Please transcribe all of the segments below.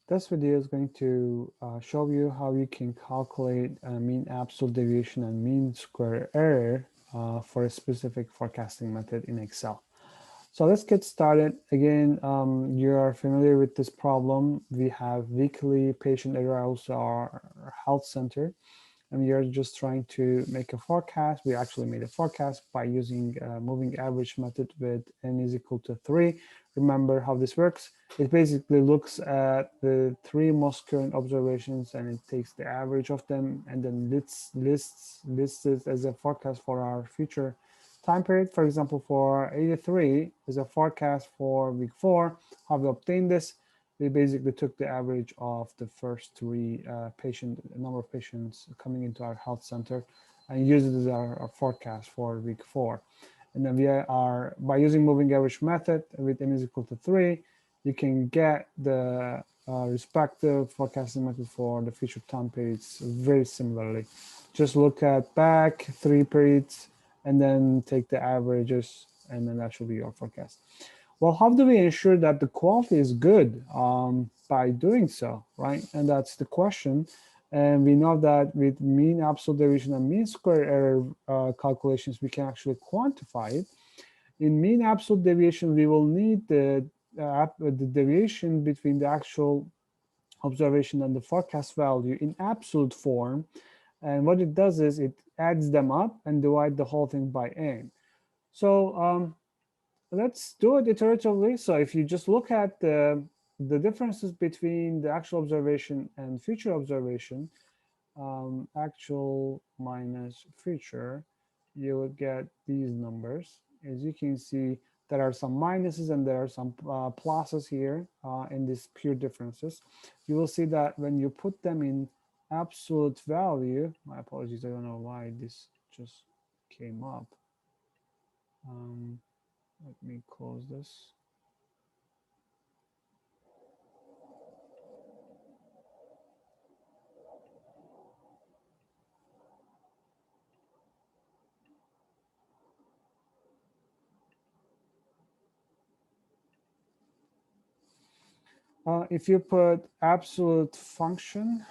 This video is going to show you how you can calculate mean absolute deviation and mean square error for a specific forecasting method in Excel. So let's get started. Again, you are familiar with this problem. We have weekly patient arrivals to our health center, and we are just trying to make a forecast. We actually made a forecast by using moving average method with n is equal to 3. Remember how this works. It basically looks at the 3 most current observations and it takes the average of them and then lists it as a forecast for our future time period. For example, for 83 is a forecast for week 4. How we obtain this? We basically took the average of the first 3 number of patients coming into our health center and used it as our forecast for week 4. And then we are, by using moving average method with n is equal to 3, you can get the respective forecasting method for the future time periods very similarly. Just look at back 3 periods and then take the averages, and then that should be your forecast. Well, how do we ensure that the quality is good by doing so, right? And that's the question. And we know that with mean absolute deviation and mean square error calculations, we can actually quantify it. In mean absolute deviation, we will need the deviation between the actual observation and the forecast value in absolute form. And what it does is it adds them up and divide the whole thing by n. So let's do it iteratively. So if you just look at the differences between the actual observation and future observation, actual minus future, you would get these numbers. As you can see, there are some minuses and there are some pluses here in these pure differences. You will see that when you put them in absolute value, my apologies, I don't know why this just came up. Let me close this. If you put absolute function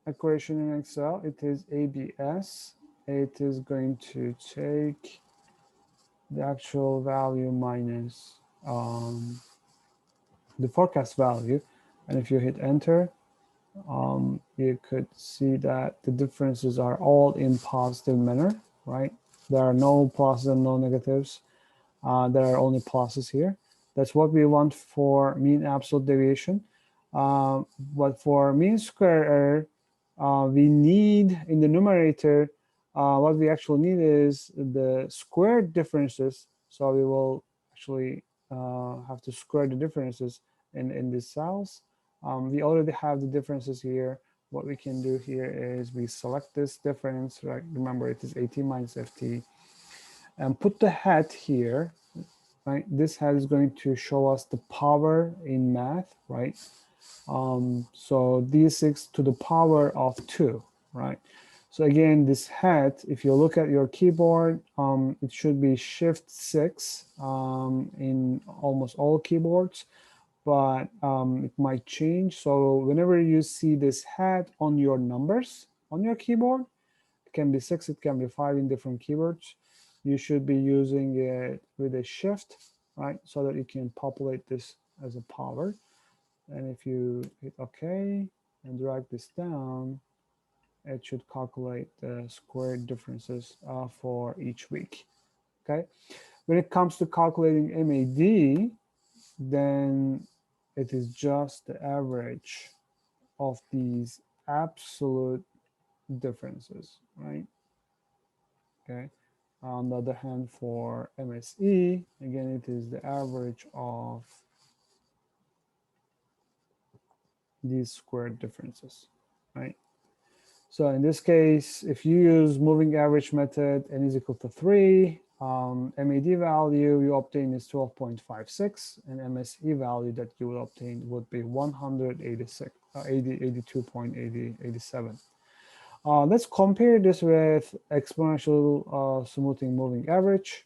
equation in Excel, it is ABS. It is going to take the actual value minus the forecast value. And if you hit enter, you could see that the differences are all in positive manner, right? There are no pluses and no negatives. There are only pluses here. That's what we want for mean absolute deviation. But for mean square error, we need in the numerator, what we actually need is the squared differences. So we will actually have to square the differences in these cells. We already have the differences here. What we can do here is we select this difference, right? Remember, it is AT minus FT, and put the hat here, right? This hat is going to show us the power in math, right? So d6 to the power of 2, right? So again, this hat, if you look at your keyboard, it should be Shift 6 in almost all keyboards, but it might change. So whenever you see this hat on your numbers on your keyboard, it can be 6, it can be 5 in different keyboards. You should be using it with a shift, right? So that you can populate this as a power. And if you hit OK and drag this down, it should calculate the squared differences for each week, okay? When it comes to calculating MAD, then it is just the average of these absolute differences, right? Okay. On the other hand, for MSE, again, it is the average of these squared differences, right? So in this case, if you use moving average method, n is equal to 3, MAD value you obtain is 12.56, and MSE value that you will obtain would be 82.87. Let's compare this with exponential smoothing moving average.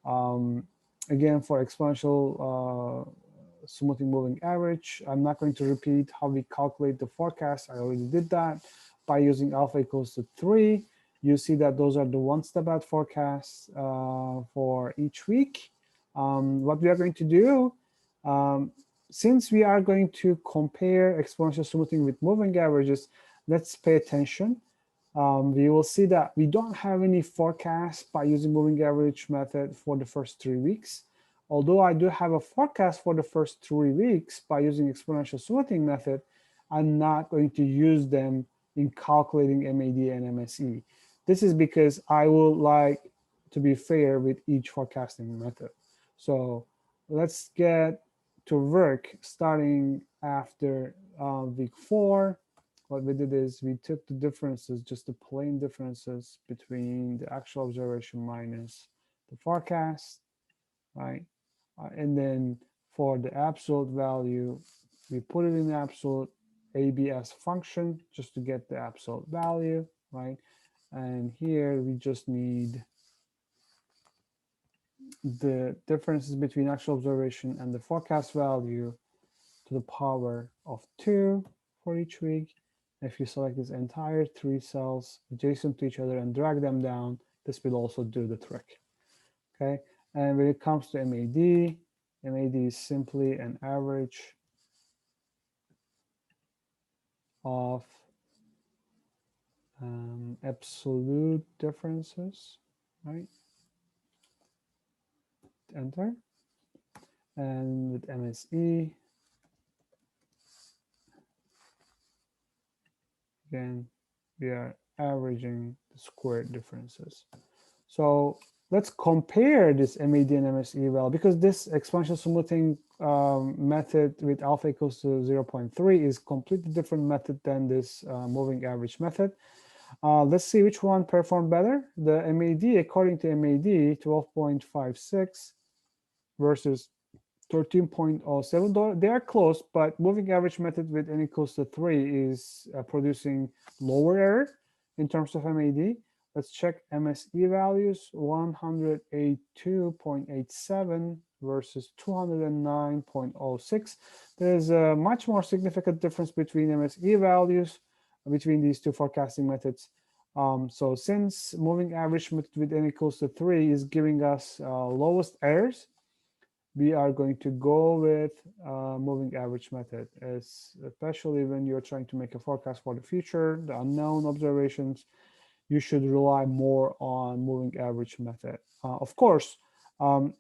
Again, for exponential smoothing moving average. I'm not going to repeat how we calculate the forecast. I already did that by using alpha equals to 3. You see that those are the one-step out forecasts for each week. What we are going to do, since we are going to compare exponential smoothing with moving averages, let's pay attention. We will see that we don't have any forecast by using moving average method for the first 3 weeks. Although I do have a forecast for the first 3 weeks by using exponential smoothing method, I'm not going to use them in calculating MAD and MSE. This is because I would like to be fair with each forecasting method. So let's get to work starting after week 4. What we did is we took the differences, just the plain differences between the actual observation minus the forecast, right? And then for the absolute value, we put it in absolute ABS function just to get the absolute value, right? And here we just need the differences between actual observation and the forecast value to the power of 2 for each week. If you select this entire 3 cells adjacent to each other and drag them down, this will also do the trick. Okay, and when it comes to MAD, MAD is simply an average of absolute differences, right? Enter. And with MSE, again, we are averaging the squared differences. So let's compare this MAD and MSE value, because this exponential smoothing method with alpha equals to 0.3 is completely different method than this moving average method. Let's see which one performed better. The MAD, according to MAD, 12.56 versus 13.07. They are close, but moving average method with n equals to 3 is producing lower error in terms of MAD. Let's check MSE values, 182.87 versus 209.06. There's a much more significant difference between MSE values between these two forecasting methods. So since moving average method with n equals to 3 is giving us lowest errors, we are going to go with moving average method, especially when you're trying to make a forecast for the future, the unknown observations. You should rely more on moving average method. Of course,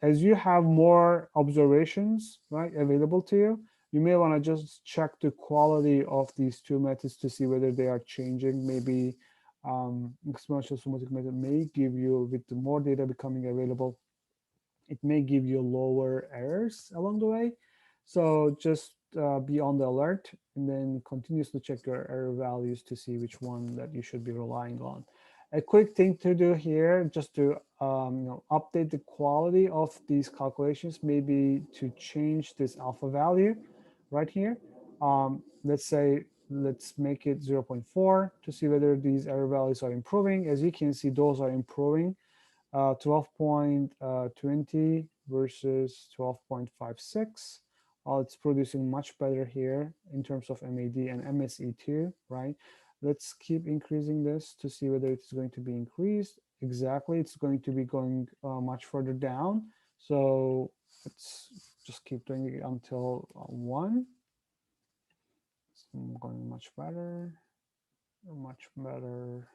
as you have more observations, right, available to you, you may want to just check the quality of these two methods to see whether they are changing. Maybe exponential smoothing method may give you, with the more data becoming available, it may give you lower errors along the way. So just be on the alert and then continuously check your error values to see which one that you should be relying on. A quick thing to do here, just to update the quality of these calculations, maybe to change this alpha value right here. Let's say, let's make it 0.4 to see whether these error values are improving. As you can see, those are improving. 12.20 versus 12.56. It's producing much better here in terms of MAD and MSE too, right? Let's keep increasing this to see whether it's going to be increased. Exactly, it's going to be going much further down. So let's just keep doing it until 1. It's going much better, much better,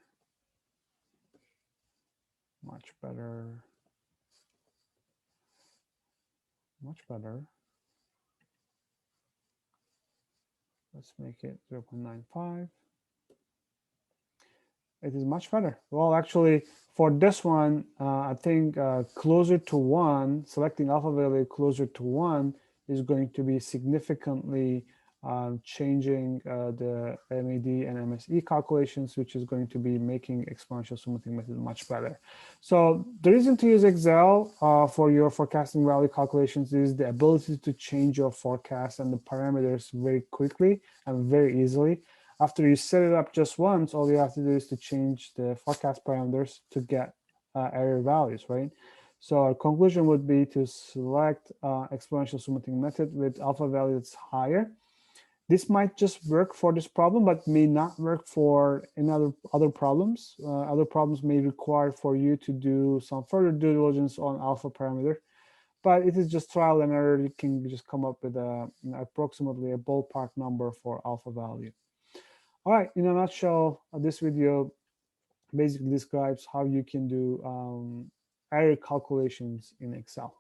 much better, much better. Let's make it 0.95. It is much better. Well, actually, for this one, I think closer to 1, selecting alpha value closer to 1 is going to be significantly changing the MAD and MSE calculations, which is going to be making exponential smoothing method much better. So the reason to use Excel for your forecasting value calculations is the ability to change your forecast and the parameters very quickly and very easily. After you set it up just once, all you have to do is to change the forecast parameters to get error values, right? So our conclusion would be to select exponential smoothing method with alpha value that's higher. This might just work for this problem, but may not work for other problems. Other problems may require for you to do some further due diligence on alpha parameter, but it is just trial and error. You can just come up with approximately a ballpark number for alpha value. All right, in a nutshell, this video basically describes how you can do error calculations in Excel.